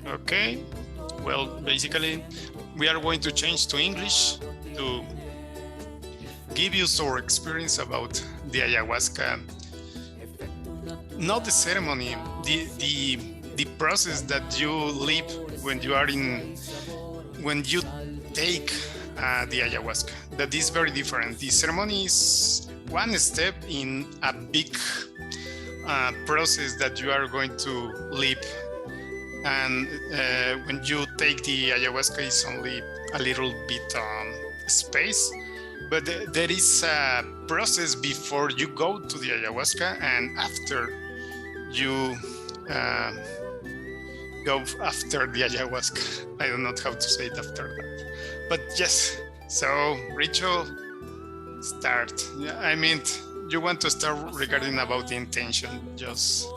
Okay. Well, basically, we are going to change to English to give you our experience about the ayahuasca, not the ceremony, the process that you live when you are when you take the ayahuasca. That is very different. The ceremony is one step in a big process that you are going to live, and when you take the ayahuasca, it's only a little bit space, but there is a process before you go to the ayahuasca and after you go after the ayahuasca. I don't know how to say it after that, but yes. So Rachel, start. I mean, you want to start regarding about the intention, just.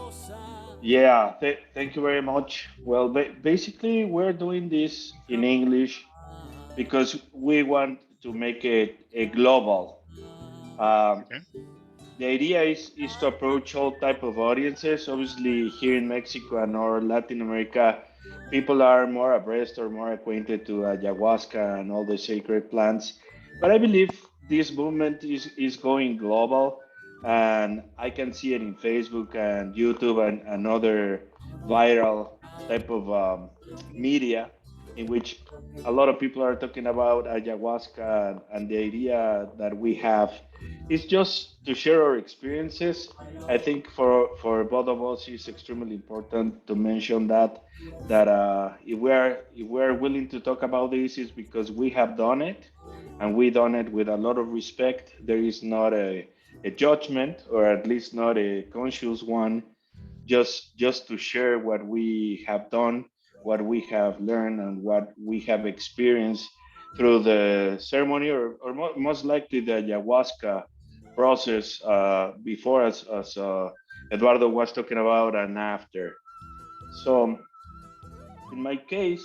Yeah, thank you very much. Well, basically, we're doing this in English because we want to make it a global. Um, Okay. the idea is to approach all type of audiences. Obviously, here in Mexico and or Latin America, people are more abreast or more acquainted to ayahuasca and all the sacred plants. But I believe this movement is going global, and I can see it in Facebook and YouTube and other viral type of media in which a lot of people are talking about ayahuasca and the idea that we have it's just to share our experiences. I think for both of us, it's extremely important to mention that if we are willing to talk about this, is because we have done it, and we done it with a lot of respect. There is not a judgment, or at least not a conscious one. Just to share what we have done, what we have learned, and what we have experienced through the ceremony, or most likely the ayahuasca process before, as Eduardo was talking about, and after. So, in my case,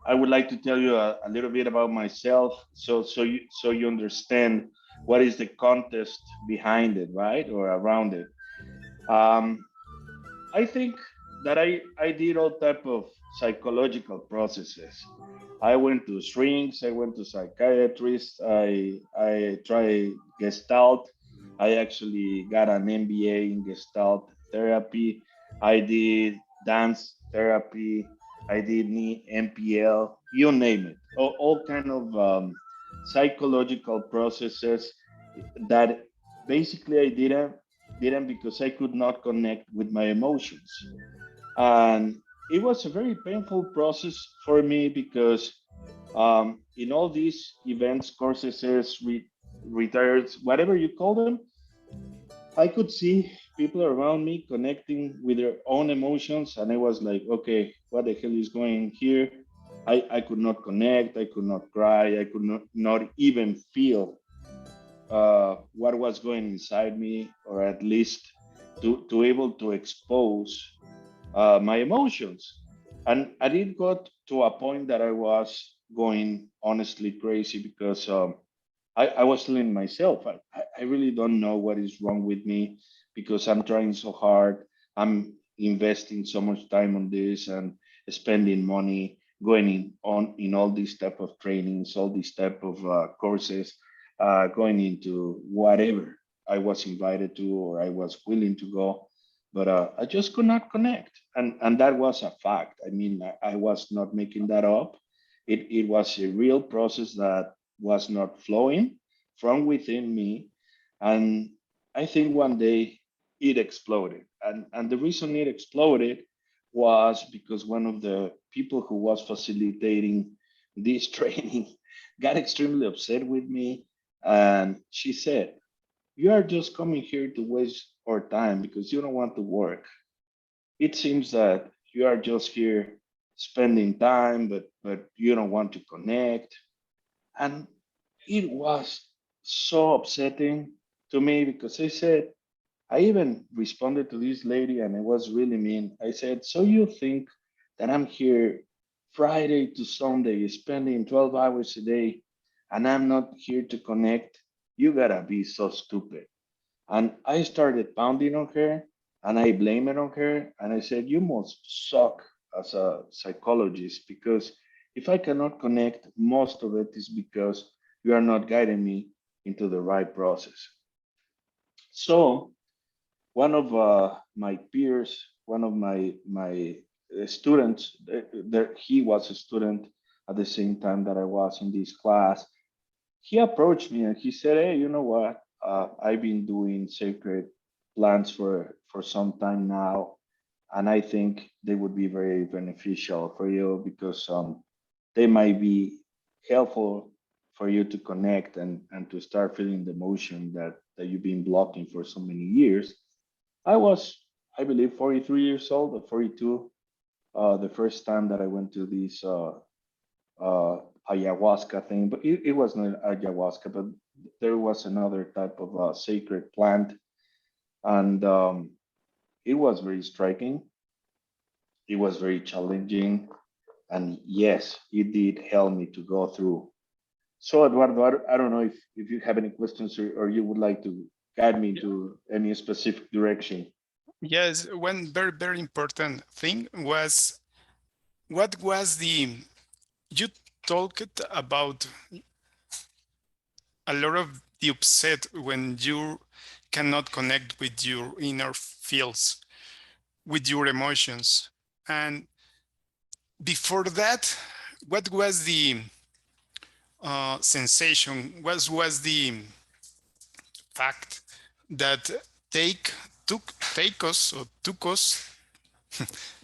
I would like to tell you a little bit about myself, so you understand what is the context behind it, right, or around it. Um, I think that I did all type of psychological processes. I went to shrinks, I went to psychiatrists, I tried Gestalt. I actually got an MBA in Gestalt therapy. I did dance therapy. I did NPL, you name it. All kind of psychological processes that basically I didn't because I could not connect with my emotions. And it was a very painful process for me because in all these events, courses, retires, whatever you call them, I could see people around me connecting with their own emotions. And I was like, okay, what the hell is going here? I could not connect. I could not cry. I could not even feel what was going inside me, or at least to able to expose my emotions. And I did got to a point that I was going honestly crazy because I was telling myself, I really don't know what is wrong with me because I'm trying so hard. I'm investing so much time on this and spending money going in all these type of trainings, all these type of courses, going into whatever I was invited to or I was willing to go, but I just could not connect, and that was a fact. I mean, I was not making that up. It was a real process that was not flowing from within me, and I think one day it exploded, and the reason it exploded was because one of the people who was facilitating this training got extremely upset with me, and she said, "You are just coming here to waste our time because you don't want to work. It seems that you are just here spending time, but you don't want to connect." And it was so upsetting to me because I said, I even responded to this lady and it was really mean. I said, "So you think that I'm here Friday to Sunday spending 12 hours a day and I'm not here to connect? You gotta be so stupid." And I started pounding on her and I blamed it on her. And I said, "You must suck as a psychologist, because if I cannot connect, most of it is because you are not guiding me into the right process. So one of my peers, one of my students, there he was a student at the same time that I was in this class. He approached me and he said, "Hey, you know what? I've been doing sacred plants for some time now, and I think they would be very beneficial for you because they might be helpful for you to connect and to start feeling the emotion that you've been blocking for so many years." I was, I believe, 43 years old or 42. The first time that I went to this uh, ayahuasca thing, but it wasn't ayahuasca, but there was another type of sacred plant, and it was very striking. It was very challenging, and yes, it did help me to go through. So, Eduardo, I don't know if you have any questions, or you would like to guide me Yeah. to any specific direction. Yes, one very, very important thing was what was you talked about a lot of the upset when you cannot connect with your inner fields, with your emotions. And before that, what was the sensation? What was the fact that take take us or took us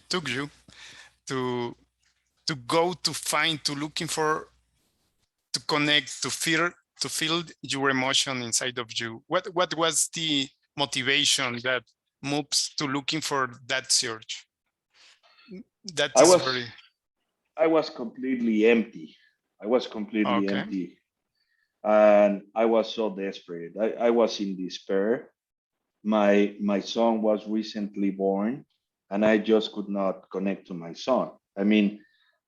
took you to go to find to looking for to connect to feel your emotion inside of you? What was the motivation that moves to looking for that search? That I is was very I was completely empty. I was completely okay. empty, and I was so desperate. I was in despair. My son was recently born, and I just could not connect to my son. I mean,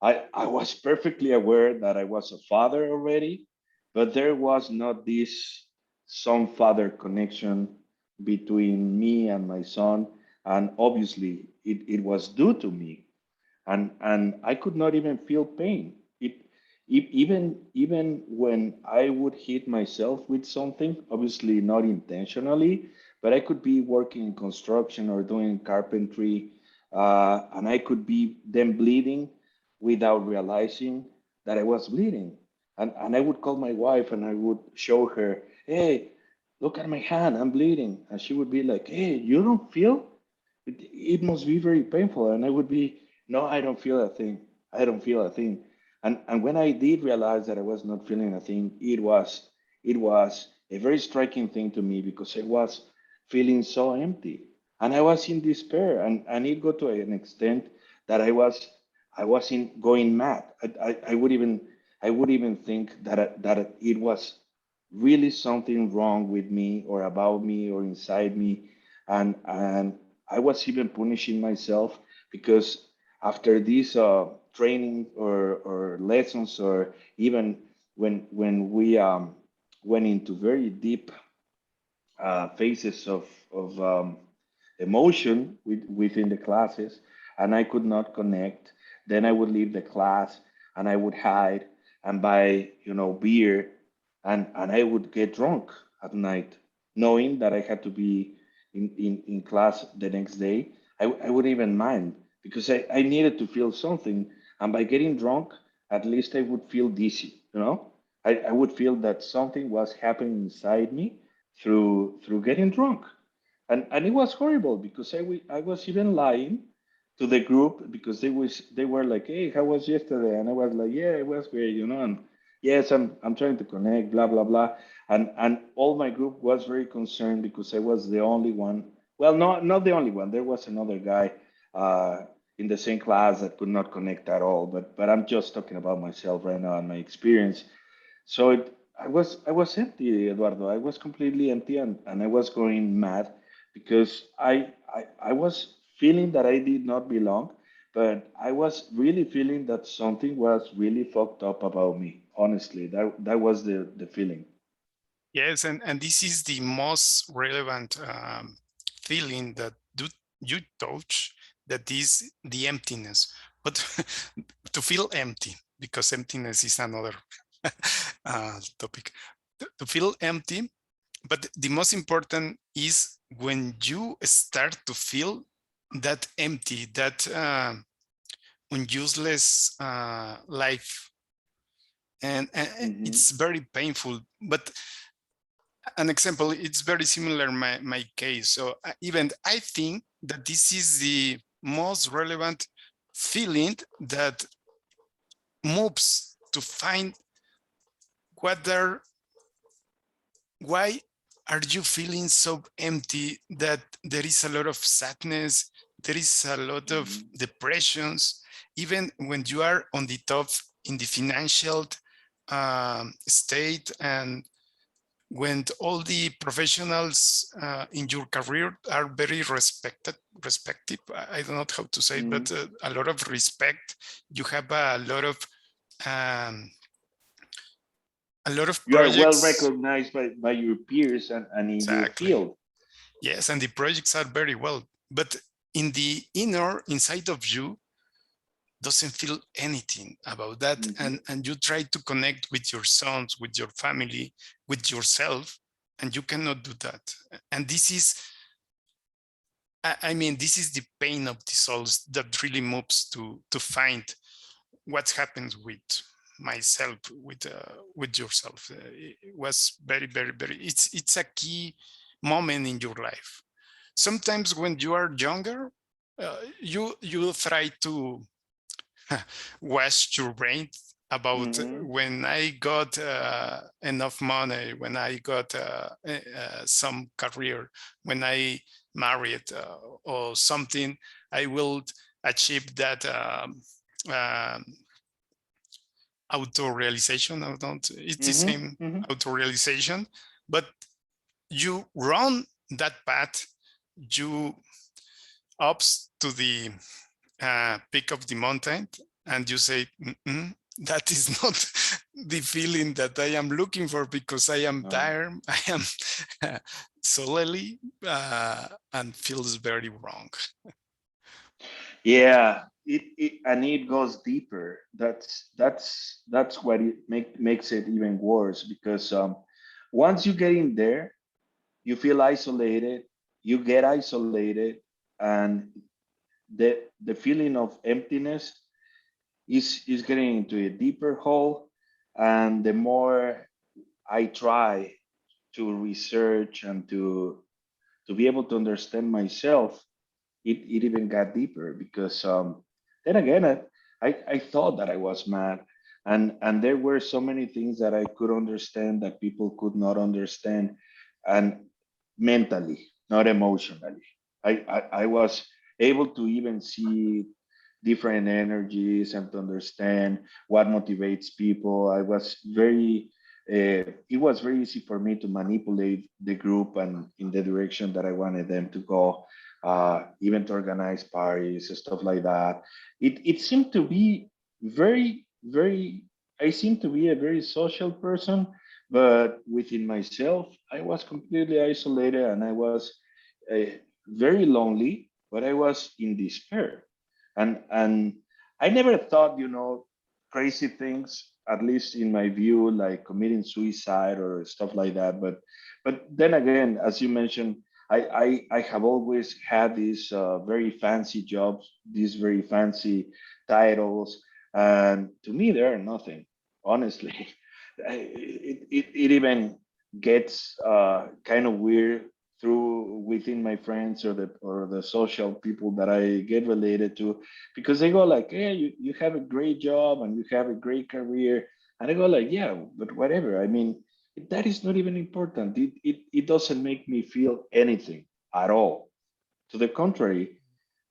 I was perfectly aware that I was a father already, but there was not this son father connection between me and my son, and obviously it was due to me, and I could not even feel pain. Even when I would hit myself with something, obviously not intentionally, but I could be working in construction or doing carpentry, and I could be then bleeding without realizing that I was bleeding. And I would call my wife and I would show her, "Hey, look at my hand, I'm bleeding," and she would be like, "Hey, you don't feel? It must be very painful." And I would be, "No, I don't feel a thing. I don't feel a thing." And when I did realize that I was not feeling a thing, it was a very striking thing to me because I was feeling so empty and I was in despair, and it got to an extent that I was in going mad. I would even think that it was really something wrong with me or about me or inside me, and I was even punishing myself because after these training or lessons, or even when we went into very deep phases of emotion within the classes, and I could not connect, then I would leave the class and I would hide and buy, beer, and I would get drunk at night, knowing that I had to be in class the next day. I wouldn't even mind because I needed to feel something. And by getting drunk, at least I would feel dizzy. I would feel that something was happening inside me through getting drunk. And it was horrible because I was even lying to the group because they were like, "Hey, how was yesterday?" And I was like, "Yeah, it was great. And yes, I'm trying to connect, blah blah blah." And all my group was very concerned because I was the only one. Well, not the only one. There was another guy uh, in the same class that could not connect at all. But I'm just talking about myself right now and my experience. So I was empty, Eduardo. I was completely empty, and I was going mad because I was feeling that I did not belong, but I was really feeling that something was really fucked up about me. Honestly, that was the feeling. Yes, and this is the most relevant feeling that you touch, that is the emptiness. but to feel empty, because emptiness is another topic. To feel empty, but the most important is when you start to feel that empty, that useless life, and Mm-hmm. it's very painful. But an example, it's very similar my case. So even I think that this is the most relevant feeling that moves to find what are why are you feeling so empty, that there is a lot of sadness, there is a lot of Mm-hmm. depressions, even when you are on the top in the financial state, and when all the professionals in your career are very respected. I don't know how to say it, Mm-hmm. but a lot of respect. You have um, a lot of You are well projects. recognized by your peers and in your Exactly. field. Yes, and the projects are very well, but in the inner inside of you doesn't feel anything about that, Mm-hmm. and you try to connect with your sons, with your family, with yourself, and you cannot do that. And this is, I mean, this is the pain of the souls that really moves to find what happens with myself, with yourself. It was very. It's a key moment in your life. Sometimes when you are younger, you try to wash your brain about Mm-hmm. when I got enough money, when I got some career, when I married or something, I will achieve that um, auto-realization. I don't, it's the Mm-hmm. same Mm-hmm. auto-realization, but you run that path, you ups to the peak of the mountain, and you say, that is not the feeling that I am looking for, because I am No. tired, I am solely, and feels very wrong. Yeah, it and it goes deeper. That's what it makes it even worse because once you get in there, you feel isolated, you get isolated, and the feeling of emptiness is getting into a deeper hole. And the more I try to research and to be able to understand myself, it even got deeper because then again I thought that I was mad, and there were so many things that I could understand that people could not understand, and mentally, not emotionally. I was able to even see different energies and to understand what motivates people. I was very it was very easy for me to manipulate the group and in the direction that I wanted them to go, even to organize parties, stuff like that. It seemed to be very. I seemed to be a very social person, but within myself, I was completely isolated and I was very lonely. But I was in despair, and I never thought, crazy things. At least in my view, like committing suicide or stuff like that. But then again, as you mentioned, I have always had these very fancy jobs, these very fancy titles, and to me, they are nothing. Honestly, it even gets kind of weird through within my friends or the social people that I get related to, because they go like, "Hey, you have a great job and you have a great career," and I go like, "Yeah, but whatever. I mean, that is not even important. It doesn't make me feel anything at all. To the contrary,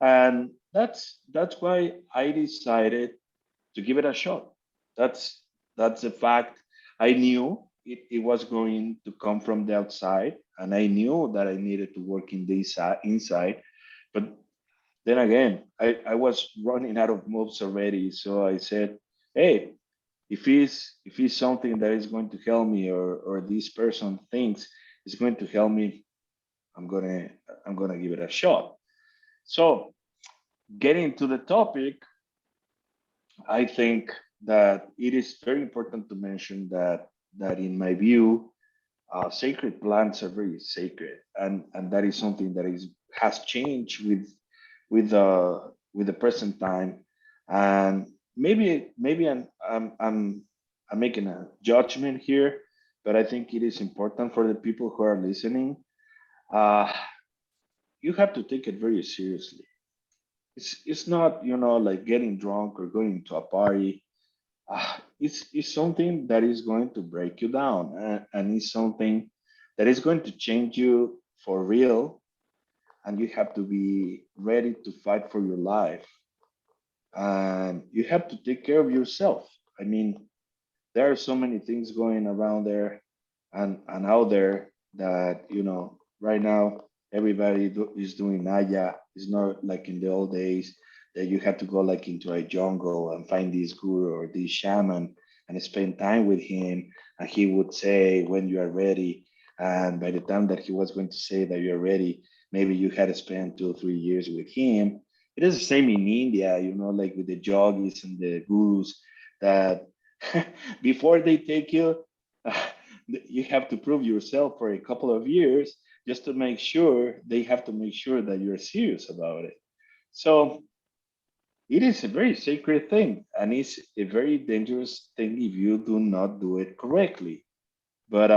and that's why I decided to give it a shot. That's that's a fact. I knew it was going to come from the outside, and I knew that I needed to work in the inside. But then again, I was running out of moves already, so I said, "Hey, if it's something that is going to help me, or this person thinks is going to help me, I'm gonna I'm gonna give it a shot." So getting to the topic, I think that it is very important to mention that in my view, sacred plants are very sacred, and that is something that is has changed with the present time, and maybe I'm making a judgment here, but I think it is important for the people who are listening. Uh, you have to take it very seriously. It's not like getting drunk or going to a party. It's something that is going to break you down, and it's something that is going to change you for real, and you have to be ready to fight for your life, and you have to take care of yourself. I mean, there are so many things going around there and out there that right now everybody is doing Naya. It's not like in the old days that you had to go like into a jungle and find this guru or this shaman and spend time with him, and he would say when you are ready, and by the time that he was going to say that you're ready, maybe you had to spend 2 or 3 years with him. It is the same in India, like with the yogis and the gurus that before they take you, you have to prove yourself for a couple of years just to make sure they have to make sure that you're serious about it. So it is a very sacred thing, and it's a very dangerous thing if you do not do it correctly. But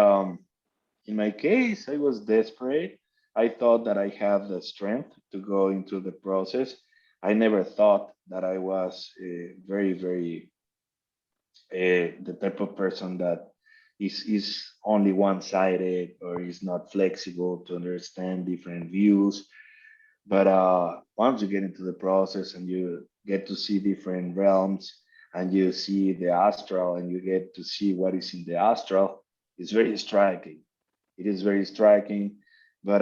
in my case, I was desperate. I thought that I had the strength to go into the process. I never thought that I was very the type of person that is only one-sided or is not flexible to understand different views. But once you get into the process and you get to see different realms and you see the astral and you get to see what is in the astral, it's very striking. It is very striking. But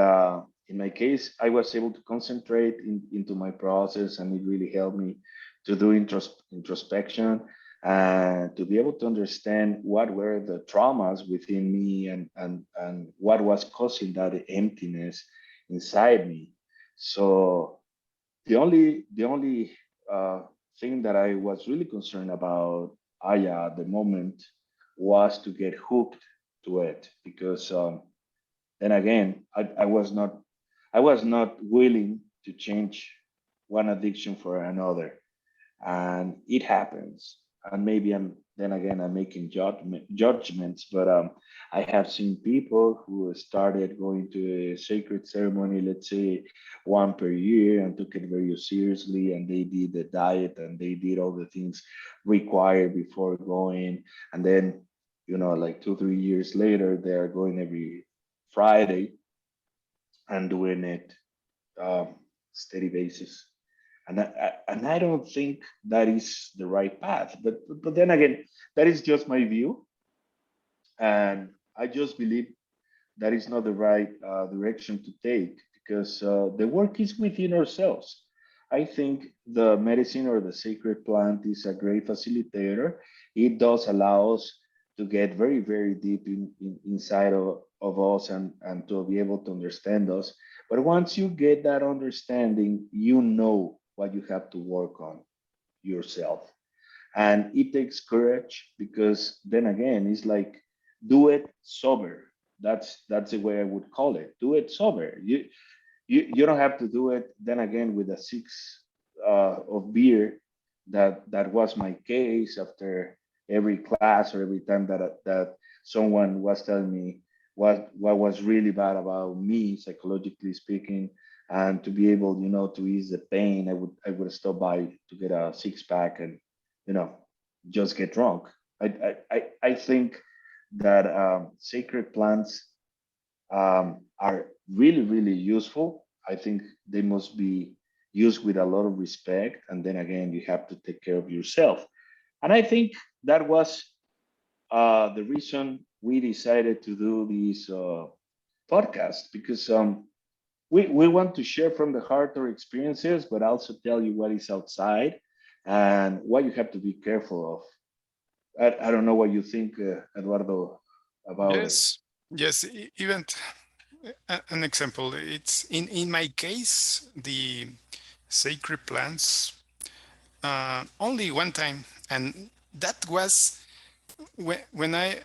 in my case, I was able to concentrate into my process, and it really helped me to do introspection and to be able to understand what were the traumas within me, and what was causing that emptiness inside me. So the only uh, thing that I was really concerned about Aya at the moment was to get hooked to it, because then again I was not willing to change one addiction for another, and it happens. And maybe I'm making judgments, but I have seen people who started going to a sacred ceremony, let's say one per year, and took it very seriously, and they did the diet and they did all the things required before going, and then like 2 3 years later they are going every Friday and doing it um, steady basis. And I don't think that is the right path. But then again, that is just my view, and I just believe that is not the right direction to take, because the work is within ourselves. I think the medicine or the sacred plant is a great facilitator. It does allow us to get very, very deep inside of us, and to be able to understand us. But once you get that understanding, you know what you have to work on yourself. And it takes courage, because then again, it's like, do it sober. That's the way I would call it. Do it sober. You don't have to do it then again with a six of beer. That was my case after every class, or every time that someone was telling me what was really bad about me, psychologically speaking. And to be able, to ease the pain, I would stop by to get a six pack and you know just get drunk. I think that sacred plants are really, really useful. I think they must be used with a lot of respect. And then again, you have to take care of yourself. And I think that was the reason we decided to do this podcast, because we want to share from the heart our experiences, but also tell you what is outside and what you have to be careful of. I don't know what you think, Eduardo, about it. Yes, yes. Even an example. It's in my case, the sacred plants. only one time, and that was when I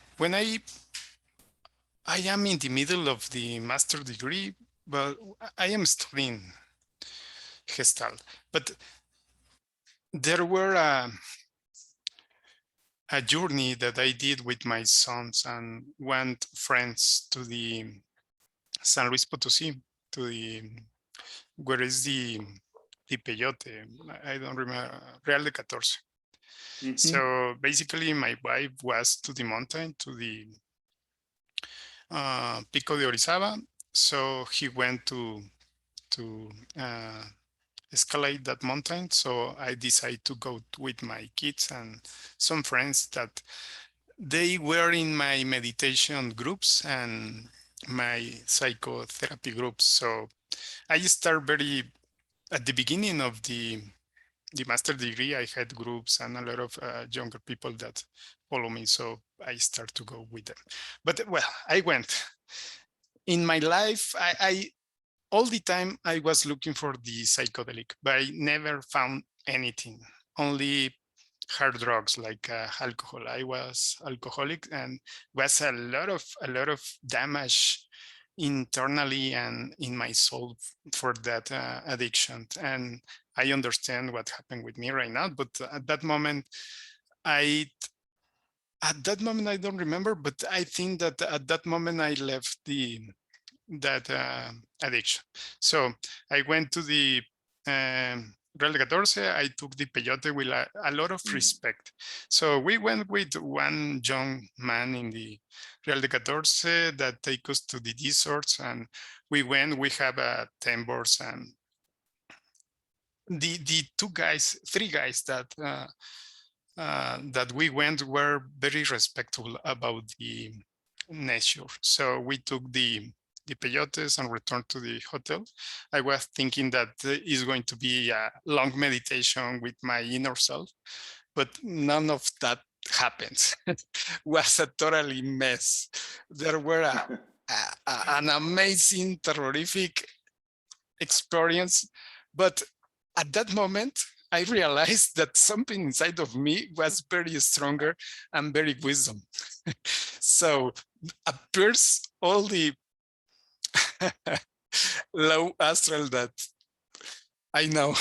am in the middle of the master degree, but I am studying Gestalt. But there were a journey that I did with my sons and went friends to the San Luis Potosí, to the where is the peyote? I don't remember, Real de 14. Mm-hmm. So basically, my wife was to the mountain, to the Pico de Orizaba. So he went to escalate that mountain. So I decided to go with my kids and some friends that they were in my meditation groups and my psychotherapy groups. So I start very at the beginning of the master degree. I had groups and a lot of younger people that follow me. So I start to go with them. But well, I went in my life. I all the time I was looking for the psychedelic, but I never found anything. Only hard drugs like alcohol. I was alcoholic and was a lot of damage internally and in my soul for that addiction. And I understand what happened with me right now, but I at that moment I don't remember, but I think that at that moment I left the that addiction. So I went to the Real de 14. I took the peyote with a lot of respect. So we went with one young man in the Real de 14 that take us to the deserts, and we went. We have 10 boards, and the three guys that we went were very respectful about the nature. So we took the peyotes and returned to the hotel. I was thinking that is going to be a long meditation with my inner self, but none of that happened. Was a totally mess. There were an amazing, terrific experience, but at that moment, I realized that something inside of me was very stronger and very wisdom. So appears all the low astral that I know.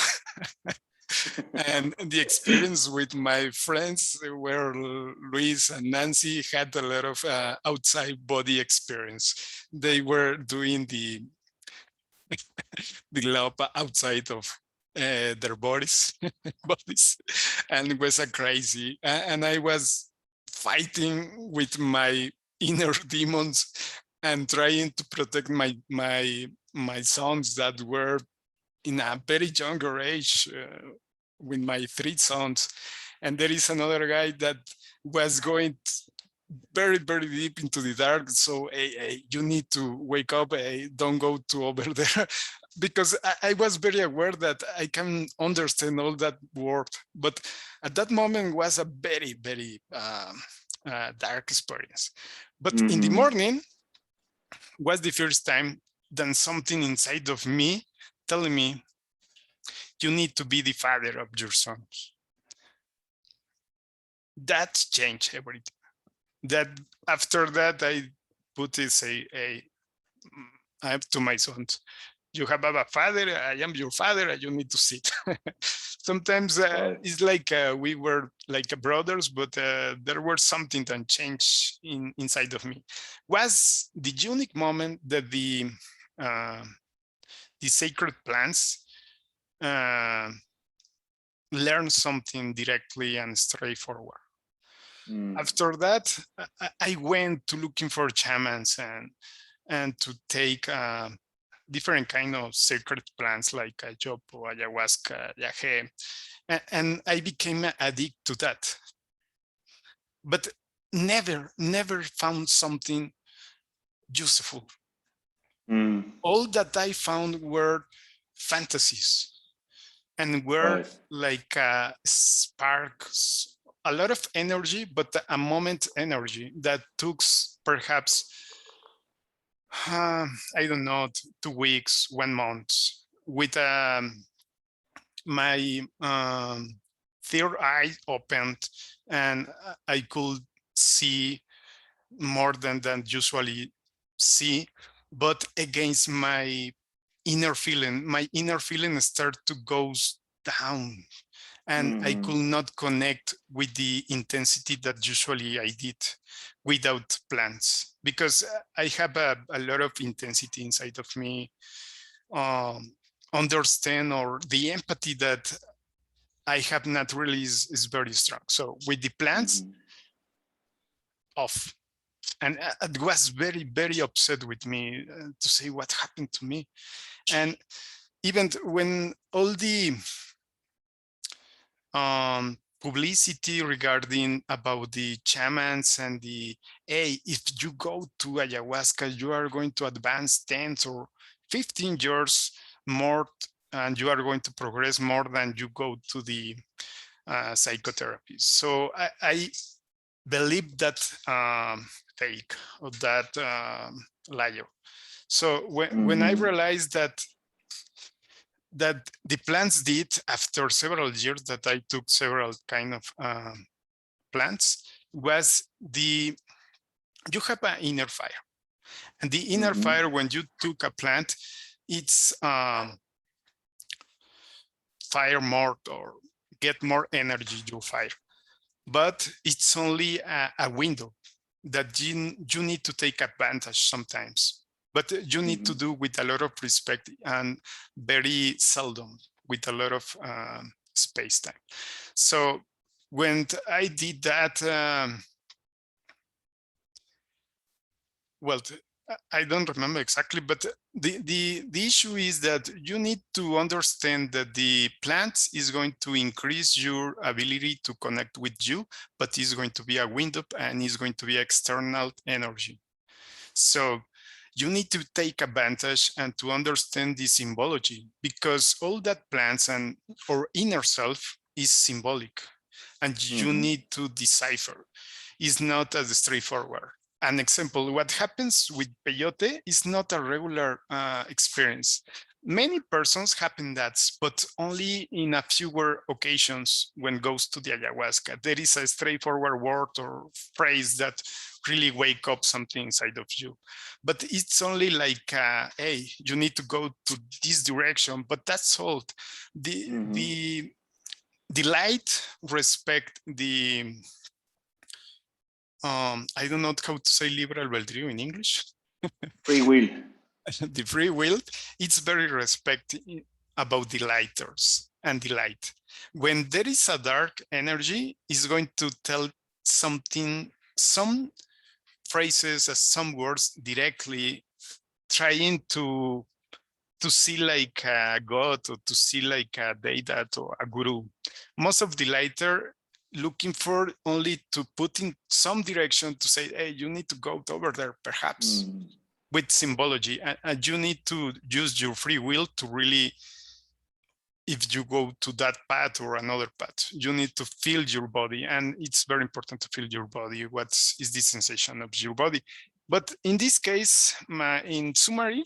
And the experience with my friends where Luis and Nancy had a lot of outside body experience. They were doing the love outside of their bodies, bodies, and it was a crazy. And I was fighting with my inner demons and trying to protect my sons that were in a very younger age with my three sons. And there is another guy that was going very, very deep into the dark. So hey, you need to wake up. Hey, don't go to over there. Because I was very aware that I can understand all that word. But at that moment was a very, very dark experience. But in the morning was the first time that something inside of me telling me, you need to be the father of your sons. That changed everything. That after that, I put this I have to my sons. You have a father. I am your father. And you need to sit. Sometimes it's like we were like brothers, but there was something that changed inside of me. Was the unique moment that the sacred plants learn something directly and straightforward. After that, I went to looking for shamans and to take different kind of sacred plants like jopo, ayahuasca, yahe, and I became addicted to that. But never found something useful. All that I found were fantasies and were like sparks, a lot of energy, but a moment energy that took perhaps, I don't know, 2 weeks, 1 month with my third eye opened, and I could see more than usually see, but against my inner feeling started to go down, and I Mm-hmm. could not connect with the intensity that usually I did without plants, because I have a lot of intensity inside of me. um, Understand, or the empathy that I have not really is very strong. So with the plants Mm-hmm. off, and it was very upset with me to say what happened to me. And even when all the publicity regarding about the shamans and the, hey, if you go to ayahuasca, you are going to advance 10 or 15 years more, and you are going to progress more than you go to the psychotherapy. So I believe that fake, or that liar. So when I Mm-hmm. realized that the plants did, after several years that I took several kind of plants, was the, you have an inner fire, and the inner Mm-hmm. fire, when you took a plant, it's fire more, or get more energy you fire, but it's only a window that you need to take advantage sometimes, but you need to Mm-hmm. do with a lot of respect, and very seldom with a lot of space time. So when I did that, well, I don't remember exactly, but the issue is that you need to understand that the plant is going to increase your ability to connect with you, but it's going to be a window, and it's going to be external energy. So you need to take advantage and to understand the symbology, because all that plants and our inner self is symbolic, and you Mm-hmm. need to decipher. It's not as straightforward. An example, what happens with peyote is not a regular experience. Many persons happen that, but only in a fewer occasions when goes to the ayahuasca. There is a straightforward word or phrase that really wake up something inside of you. But it's only like, hey, you need to go to this direction, but that's all. The, Mm-hmm. the, the light respect the, I don't know how to say libre albedrío in English. Free will. The free will, it's very respect about the lighters and the light. When there is a dark energy, it's going to tell something, some phrases, some words directly, trying to see like a god, or to see like a deidad or a guru. Most of the lighter looking for only to put in some direction, to say, hey, you need to go over there, perhaps, Mm-hmm. with symbology. And you need to use your free will to really, if you go to that path or another path, you need to feel your body. And it's very important to feel your body. What is the sensation of your body? But in this case, in summary,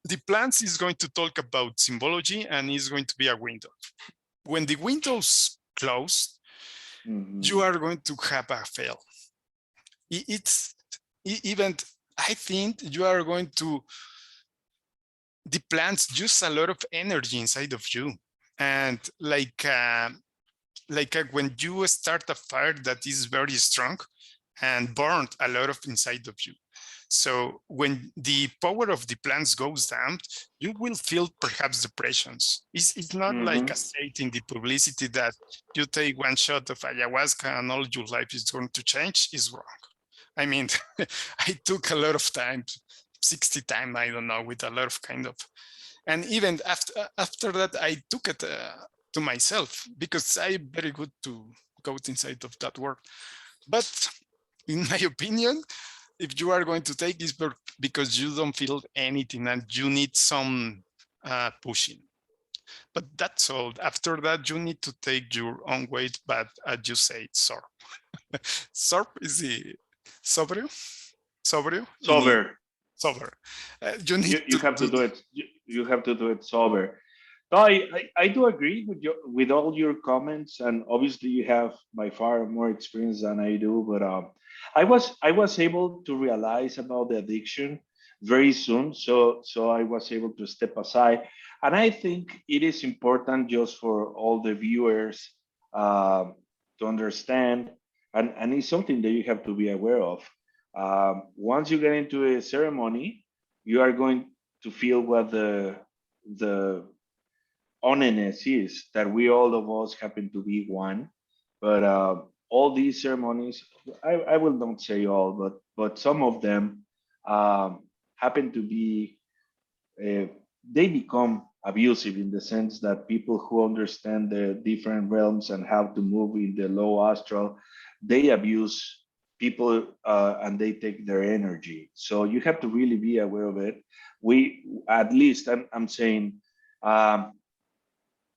the plants is going to talk about symbology, and is going to be a window. When the window's closed, Mm-hmm. you are going to have a fail. It's even, I think you are going to, the plants use a lot of energy inside of you. And when you start a fire that is very strong and burned a lot of inside of you. So when the power of the plants goes down, you will feel perhaps depressions. It's not like Mm-hmm. a state in the publicity that you take one shot of ayahuasca and all your life is going to change. Is wrong. I mean, I took a lot of time, 60 times, I don't know, with a lot of kind of, and even after that, I took it to myself, because I'm very good to go inside of that work. But in my opinion, if you are going to take this because you don't feel anything and you need some pushing, but that's all. After that, you need to take your own weight, but as you say, SORP. SORP is the sobrio, sobrio Sober. sober. You need You to have to do do it. You have to do it sober. No, I do agree with with all your comments, and obviously you have by far more experience than I do. But I was able to realize about the addiction very soon, so I was able to step aside, and I think it is important just for all the viewers uh, to understand, and it's something that you have to be aware of. Once you get into a ceremony, you are going to feel what the honest is that we all of us happen to be one, but all these ceremonies, I will not say all, but some of them happen to be uh, they become abusive in the sense that people who understand the different realms and how to move in the low astral, they abuse people and they take their energy. So you have to really be aware of it. We, at least, I'm saying, um,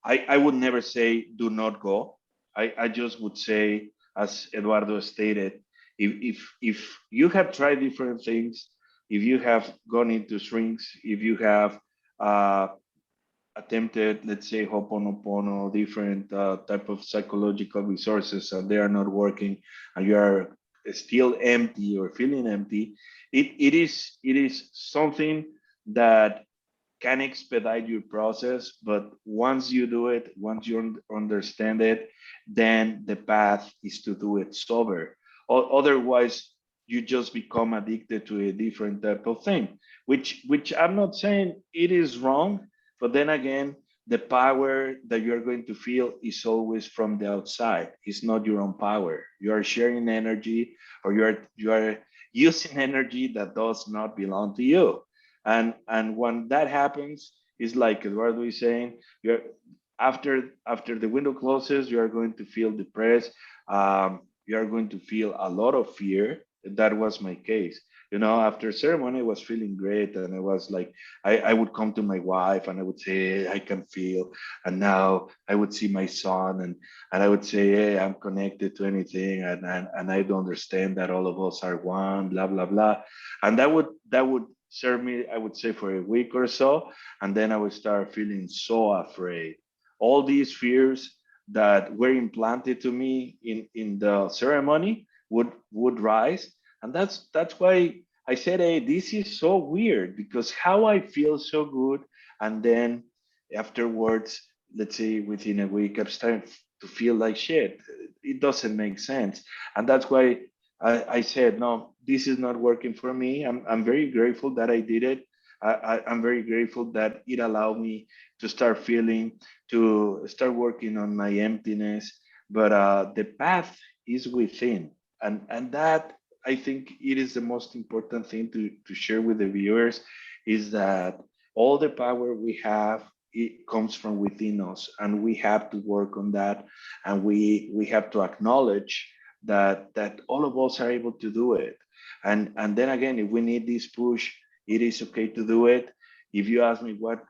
I would never say do not go. I just would say, as Eduardo stated, if you have tried different things, if you have gone into shrinks, if you have uh, attempted, let's say, Ho'oponopono, different type of psychological resources, and they are not working, and you are still empty or feeling empty, it is something that can expedite your process, but once you do it, once you understand it, then the path is to do it sober. Otherwise, you just become addicted to a different type of thing, which I'm not saying it is wrong, but then again, the power that you're going to feel is always from the outside. It's not your own power. You are sharing energy, or you are using energy that does not belong to you. And when that happens, it's like Eduardo is saying, you're after the window closes, you are going to feel depressed. You are going to feel a lot of fear. That was my case. After ceremony, I was feeling great, and I was like, I would come to my wife and I would say, hey, I can feel. And now I would see my son, and I would say, hey, I'm connected to anything, and I don't understand that all of us are one, blah blah blah. And that would serve me, I would say, for a week or so, and then I would start feeling so afraid. All these fears that were implanted to me in the ceremony would rise, and that's why I said, hey, this is so weird, because how I feel so good, and then afterwards, let's say within a week, I'm starting to feel like shit. It doesn't make sense, and that's why I said, no, this is not working for me. I'm very grateful that I did it. I'm very grateful that it allowed me to start feeling, to start working on my emptiness. But the path is within, and that, I think, it is the most important thing to share with the viewers, is that all the power we have, it comes from within us, and we have to work on that, and we have to acknowledge that all of us are able to do it. And then again, if we need this push, it is okay to do it. If you ask me what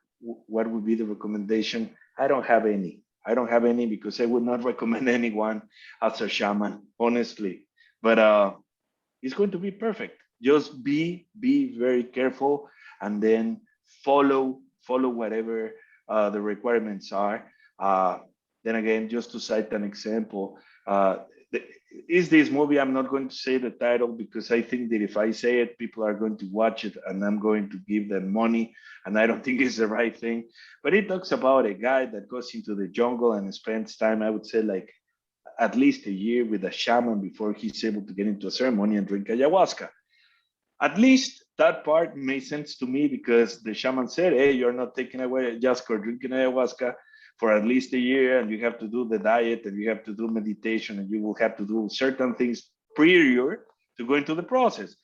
would be the recommendation, I don't have any because I would not recommend anyone as a shaman, honestly. But it's going to be perfect. Just be very careful, and then follow whatever the requirements are. Uh, then again, just to cite an example, the, is this movie? I'm not going to say the title, because I think that if I say it, people are going to watch it, and I'm going to give them money, and I don't think it's the right thing. But it talks about a guy that goes into the jungle and spends time, I would say, like at least a year with a shaman before he's able to get into a ceremony and drink ayahuasca. At least that part made sense to me, because the shaman said, hey, you're not taking away ayahuasca or drinking ayahuasca for at least a year, and you have to do the diet, and you have to do meditation, and you will have to do certain things prior to go into the process.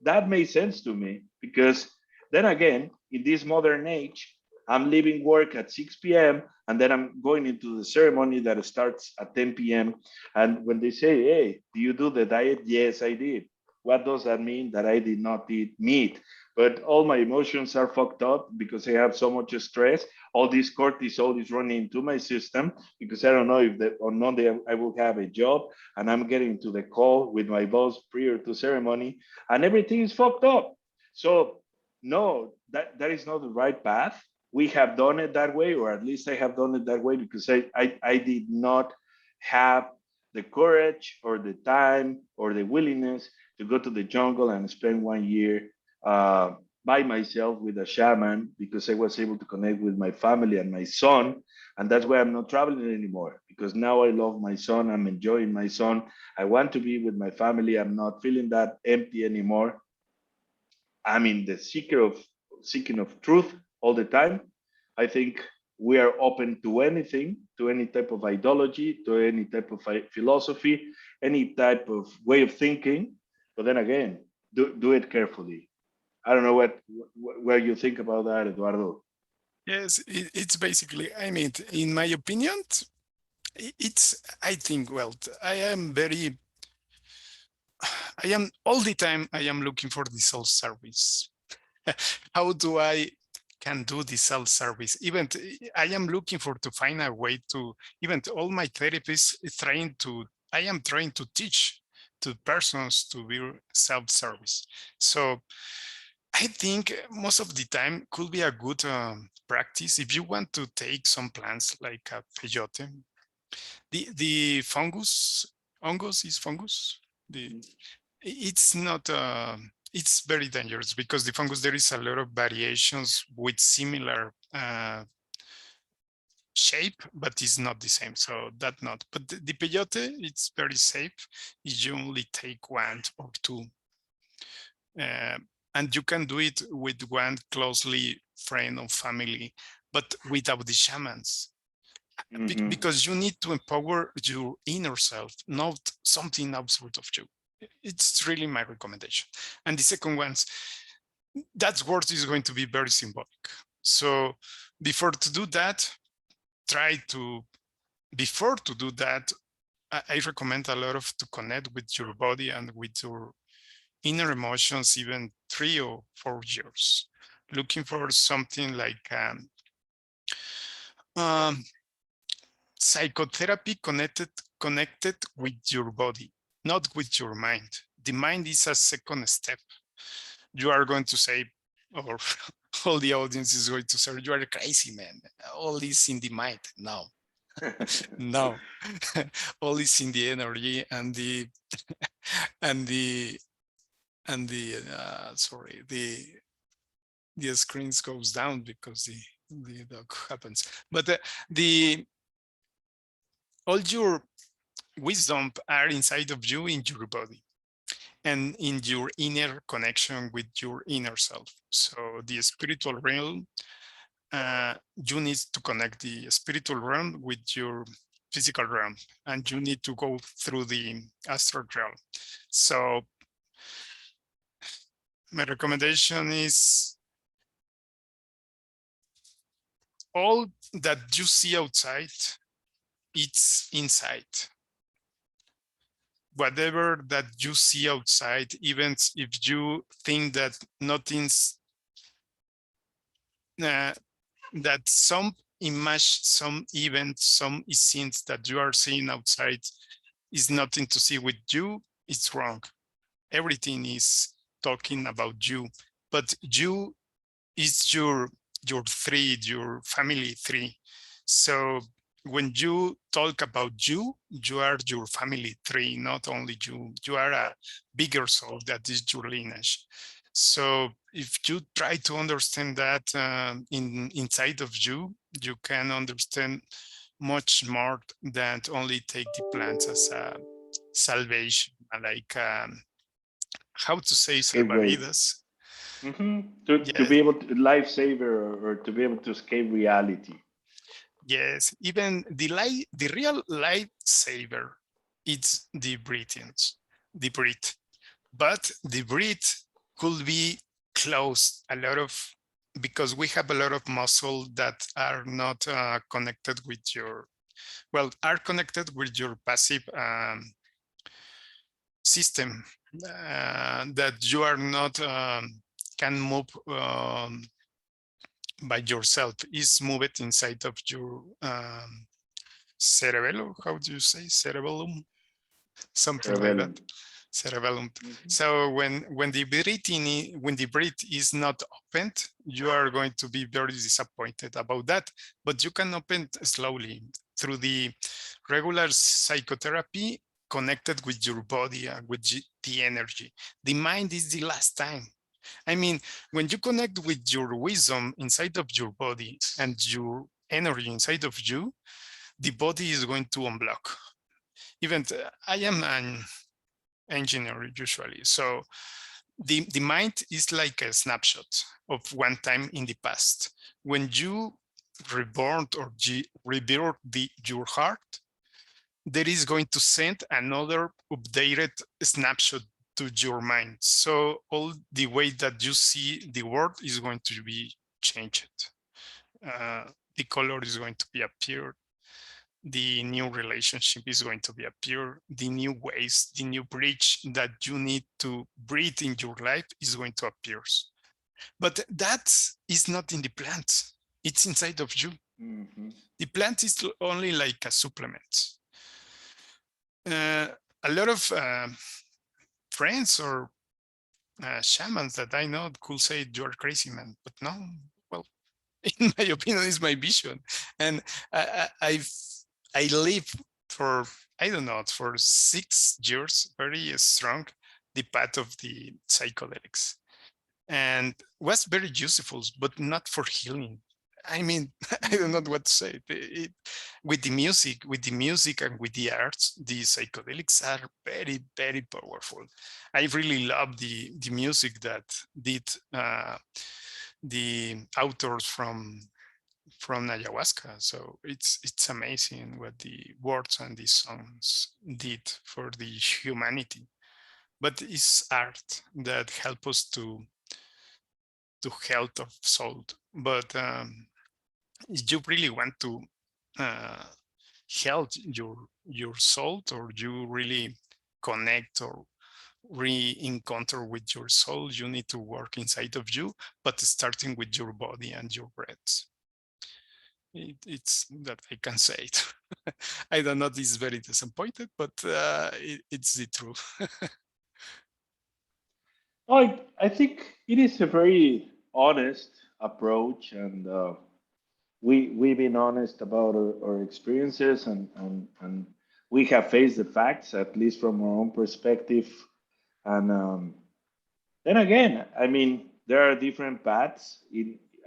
That made sense to me, because then again, in this modern age, I'm leaving work at 6 p.m. and then I'm going into the ceremony that starts at 10 p.m. And when they say, hey, do you do the diet? Yes, I did. What does that mean? That I did not eat meat, but all my emotions are fucked up because I have so much stress. All this cortisol is running into my system, because I don't know if on Monday I will have a job, and I'm getting to the call with my boss prior to ceremony, and everything is fucked up. So no, that is not the right path. we have done it that way, or at least I have done it that way, because I did not have the courage or the time or the willingness to go to the jungle and spend 1 year uh, by myself with a shaman, because I was able to connect with my family and my son. And that's why I'm not traveling anymore, because now I love my son. I'm enjoying my son. I want to be with my family. I'm not feeling that empty anymore. I'm in the seeking of truth all the time. I think we are open to anything, to any type of ideology, to any type of philosophy, any type of way of thinking. But then again, do it carefully. I don't know what you think about that, Eduardo. Yes, it's basically, I mean, in my opinion, it's, I think, well, I am all the time, I am looking for the self-service. How do I can do the self-service? Even I am looking for to find a way to, even all my therapists I am trying to teach to persons to be self-service. So I think most of the time could be a good practice if you want to take some plants like a peyote. The fungus is fungus. It's not. It's very dangerous because the fungus, there is a lot of variations with similar shape, but it's not the same. So that not. But the peyote, it's very safe. You only take one or two. And you can do it with one closely friend or family, but without the shamans. Mm-hmm. Because you need to empower your inner self, not something outside of you. It's really my recommendation. And the second one, that word is going to be very symbolic. So before to do that, before to do that, I recommend a lot of to connect with your body and with your inner emotions, even 3 or 4 years, looking for something like um, psychotherapy connected with your body, not with your mind. The mind is a second step. You are going to say, or all the audience is going to say, you are crazy, man. All is in the mind. No, no. All is in the energy and and the sorry, the screens goes down because the dog happens. But the all your wisdom are inside of you, in your body and in your inner connection with your inner self. So the spiritual realm, you need to connect the spiritual realm with your physical realm, and you need to go through the astral realm. So my recommendation is all that you see outside, it's inside. Whatever that you see outside, even if you think that nothing's, that some image, some event, some scenes that you are seeing outside is nothing to see with you, it's wrong. Everything is talking about you, but you is your family tree. So when you talk about you are your family tree, not only you. You are a bigger soul that is your lineage. So if you try to understand that inside of you, you can understand much more than only take the plants as a salvation, like how to say Gateway. salvavidas. Mm-hmm. To Yes, be able to lifesaver, or to be able to escape reality. yes. Even the real lifesaver, it's the breathing, the breath. But the breath could be closed a lot of, because we have a lot of muscle that are not connected with your, well, are connected with your passive system, that you are not can move by yourself. Is moved inside of your cerebellum. How do you say cerebellum? Something like that. Cerebellum. cerebellum. Mhm. So when the when the breath is not opened, you are going to be very disappointed about that. But you can open slowly through the regular psychotherapy connected with your body and with the energy. The mind is the last time. I mean, when you connect with your wisdom inside of your body and your energy inside of you, the body is going to unblock. Even I am an engineer usually, so the mind is like a snapshot of one time in the past. When you reborn or rebuild your heart, there is going to send another updated snapshot to your mind. So all the way that you see the world is going to be changed. Uh, the color is going to be appeared. The new relationship is going to be appear. The new ways, the new bridge that you need to breathe in your life is going to appear. But that is not in the plant. It's inside of you. Mhm. The plant is only like a supplement. Uh, a lot of friends or shamans that I know could say you're crazy, man. But no, well, in my opinion, it's my vision, and I live for I don't know for 6 years very strong the path of the psychedelics, and was very useful, but not for healing. I mean, I don't know Mhm. what to say. With the music and with the arts, the psychedelics are very, very powerful. I really love the music that did the authors from ayahuasca. So it's amazing what the words and the songs did for the humanity. But it's art that help us to health of soul. But if you really want to uh, health your soul, or you really connect or re-encounter with your soul, you need to work inside of you, but starting with your body and your breath. It's that I can say it. I don't know, this is very disappointed, but it's the truth. Oh, I think it is a very honest approach, and we've been honest about our experiences, and we have faced the facts, at least from our own perspective. And then again, I mean, there are different paths.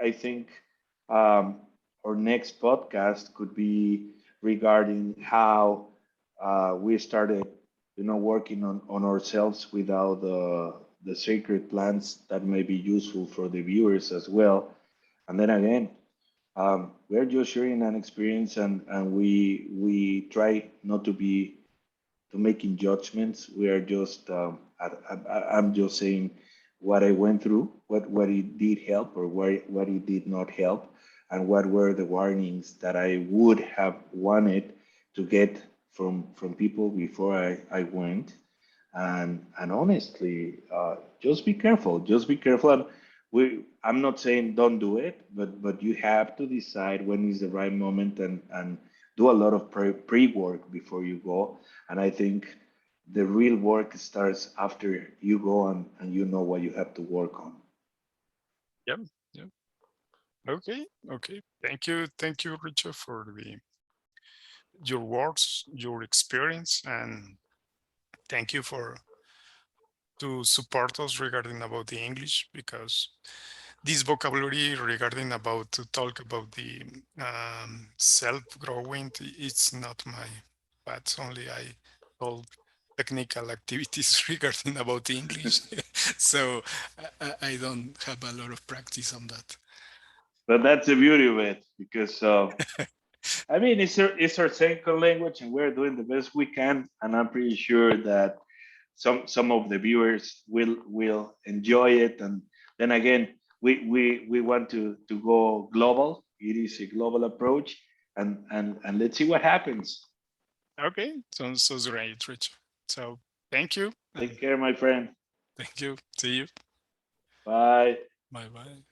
I think um, our next podcast could be regarding how we started, working on ourselves without the sacred plants that may be useful for the viewers as well. And then again, we're just sharing an experience, and we try not to be to making judgments. We are just I'm just saying what I went through, what it did help or what it did not help, and what were the warnings that I would have wanted to get from people before I went. And honestly, just be careful. Just be careful. And I'm not saying don't do it, but you have to decide when is the right moment, and do a lot of pre-work before you go. And I think the real work starts after you go and you know what you have to work on. Yeah, yeah. Okay, okay. Thank you, Richard, for the your words, your experience, and thank you for to support us regarding about the English, because this vocabulary regarding about to talk about the self-growing, it's not my but only I all technical activities regarding about the English. So I don't have a lot of practice on that. But that's the beauty of it, because I mean, it's our second language, and we're doing the best we can. And I'm pretty sure that some of the viewers will enjoy it. And then again, we want to go global. It is a global approach, and let's see what happens. Okay, sounds great, Richard. So thank you and Take care, my friend. thank you. See you. Bye. Bye bye.